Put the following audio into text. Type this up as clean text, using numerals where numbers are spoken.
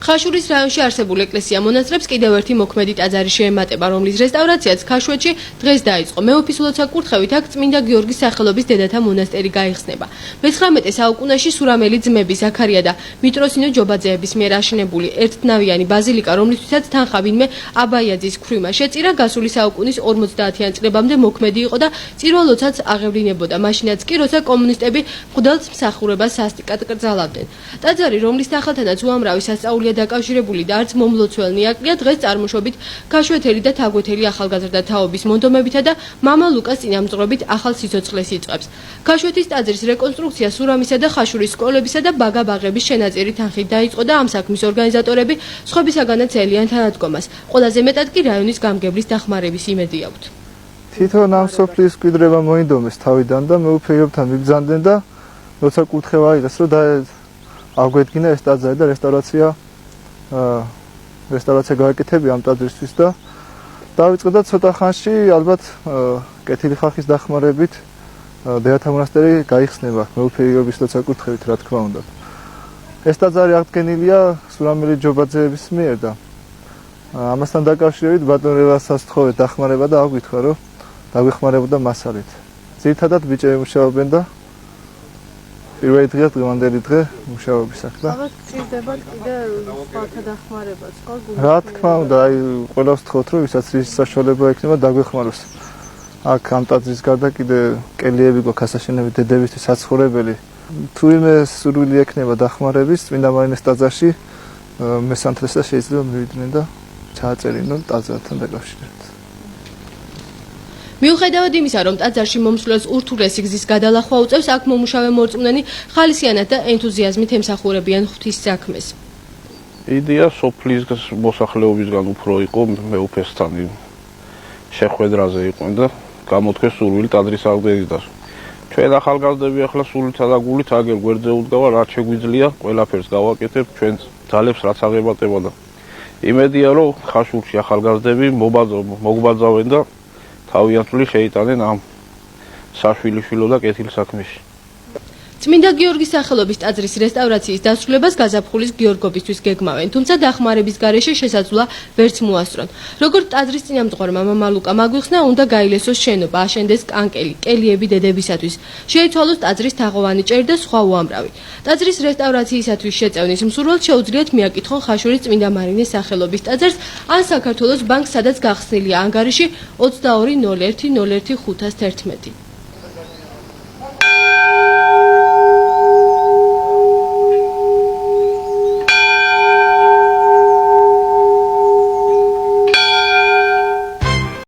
ხაშურის რაიონში არსებულ ეკლესია მონასტრებს კიდევ ერთი მოქმედი ტაძარი შეემატება, რომლის რესტავრაციაც ქაშვეთში დღეს დაიწყო. მეუფისულოდ საკურთხევით აქ წმინდა გიორგის სახელობის დედათა მონასტერი გაიხსნება. მე-19 საუკუნეში სურამელი ძმები ზაქარია და მიტროსინო ჯობაძეების მიერ აშენებული ერთნავიანი ბაზილიკა, რომლისთვისაც თანხა ვინმე აბაიაძის ქრუიმა შეწირა, გასული საუკუნის 50-იან წლებამდე მოქმედი იყო და წირვა-ლოცვაც აღევლინებოდა. მაშინაც კი, როცა კომუნისტები მღვდელს მსახურებას სასტიკად კრძალავდნენ. ტაძარი, რომლის სახელთანაც უამრავი სასწაულია დაკავშირებული და არც მომლოცველნი აკლია, დღეს წარმოშობით ქაშვეთელი და თაგვეთელი ახალგაზრდა თაობის მონდომებითა და მამა ლუკას წინამძღვრობით ახალ სიცოცხლეს იწყებს. ქაშვეთის ტაძრის რეკონსტრუქცია სურამისა და ხაშურის სკოლებისა და ბაგა-ბაღების შენაწერი თანხით დაიწყო და ამ საქმის ორგანიზატორები სხვებისაგანაც ელიან თანადგომას. ყველაზე მეტად კი რაიონის გამგებლის დახმარების იმედი აქვთ. თვითონ ამ სოფლის მკვიდრება მოინდომეს თავიდან და მეუფეობთან მიბრძანდნენ და როცა კურთხევა აიღეს, რომ აგვედგინა ეს ტაძარი და რესტავრაცია გააკეთებია ამ ტაძრისთვის და დავიწყო და ცოტა ხანში ალბათ კეთილი ხალხის დახმარებით დედათა მონასტერი გაიხსნება მეუფეობის საკურთხევით, რა თქმა უნდა. ეს ტაძარი აღდგენილია სურამელი ჯობაძეების მიერ და ამასთან დაკავშირებით ბატონ რევასას თხოვეთ დახმარება და აგვითხა, რომ დაგვეხმარებოდა მასალით. ძირითადად ბიჭები მუშაობენ და პირველი დღეა დღევანდელი დღე მუშაობისაკ და ალბათ გჭირდებათ კიდე სხვათა დახმარებაც, ხო? რა თქმა უნდა, აი ყველას ვთხოვთ, რომ ვისაც ის საშუალება ექნება დაგვეხმაროს. აქ ამ ტაძრის გარდა კიდე კელიები გვაქვს ასაშენებელი დედებისთვის საცხოვრებელი. თუ იმე სურვილი ექნება დახმარების წმინდა მარინეს ტაძარში მე-3 და შეიძლება მივიდნენ და ჩააწერიონ ტაძართან დაკავშირებით. მიუხედავად იმისა, რომ ტაძარში მომსვლელს ურთულესი გზის გადალახვა უწევს, აქ მომუშავე მორწმუნენი ხალისიანად და ენთუზიაზმით ემსახურებიან ღვთის საქმეს. იდეა სოფლის მოსახლეობისგან უფრო იყო მეუფესთან შეხვედრაზე იყვნენ და გამოთქვეს სურვილი ტაძრის აღდგენისას. ჩვენ ახალგაზრდები ახლა სულითა და გულით აგერ გვერდზე უდგავა, რაც შეგვიძლია, ყველაფერს გავაკეთებ, ჩვენ ძალებს რაც აღებატება და იმედია, რომ ხაშურში ახალგაზრდები მოგვბაძავენ და თავიანთული შეიტანენ ამ საშვილიშვილო და კეთილ საქმეში. წმინდა გიორგის სახელობის ტაძრის რესტავრაციის დასრულებას გაზაფხულის გიორგობისთვის გეგმავენ, თუმცა დახმარების გარეშე შესაძლოა ვერც მოასწრონ. როგორც ტაძრის წინამძღვარმა მამა ლუკამ აგვიხსნა, უნდა გაილესოს შენობა, აშენდეს კანკელი, კელიები დედებისათვის, შეიცვალოს ტაძრის თაღოვანი ჭერი და სხვა უამრავი. ტაძრის რესტავრაციისათვის შეწევნის მსურველს შეუძლიათ მიაკითხონ ხაშურის წმინდა მარინეს სახელობის ტაძარს ან საქართველოს ბანკს, სადაც გახსნილია ანგარიში 2201 01 511.